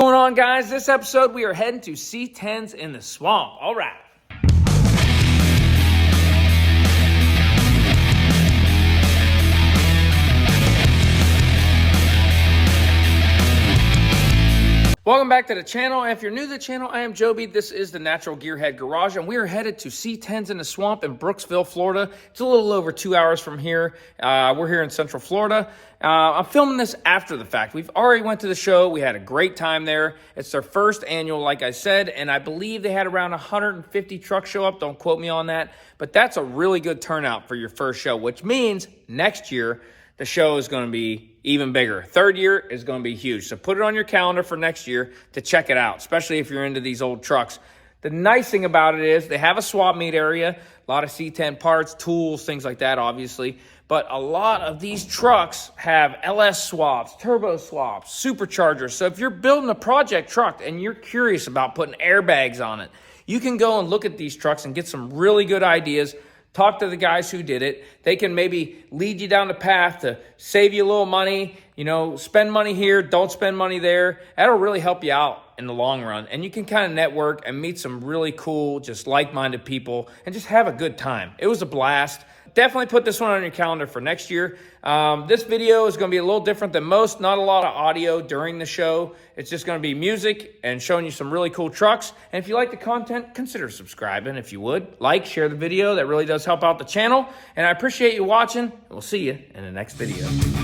What's going on, guys? This episode we are heading to C10’s in the swamp. All right. Welcome back to the channel. If you're new to the channel, I am Joby. This is the Natural Gearhead Garage, and we are headed to C10’s in the swamp in Brooksville, Florida. It's a little over 2 hours from here. We're here in Central Florida. I'm filming this after the fact. We've already went to the show. We had a great time there. It's their first annual, like I said, and I believe they had around 150 trucks show up. Don't quote me on that, but that's a really good turnout for your first show, which means next year the show is going to be even bigger. Third year is going to be huge. So put it on your calendar for next year to check it out, especially if you're into these old trucks. The nice thing about it is they have a swap meet area, a lot of C10 parts, tools, things like that, obviously. But a lot of these trucks have LS swaps, turbo swaps, superchargers. So if you're building a project truck and you're curious about putting airbags on it, you can go and look at these trucks and get some really good ideas. Talk to the guys who did it. They can maybe lead you down the path to save you a little money, spend money here, don't spend money there. That'll really help you out in the long run. And you can kind of network and meet some really cool, just like-minded people and just have a good time. It was a blast. Definitely put this one on your calendar for next year. This video is going to be a little different than most. Not a lot of audio during the show. It's just going to be music and showing you some really cool trucks. And if you like the content, consider subscribing if you would. Like, share the video. That really does help out the channel. And I appreciate you watching. And we'll see you in the next video.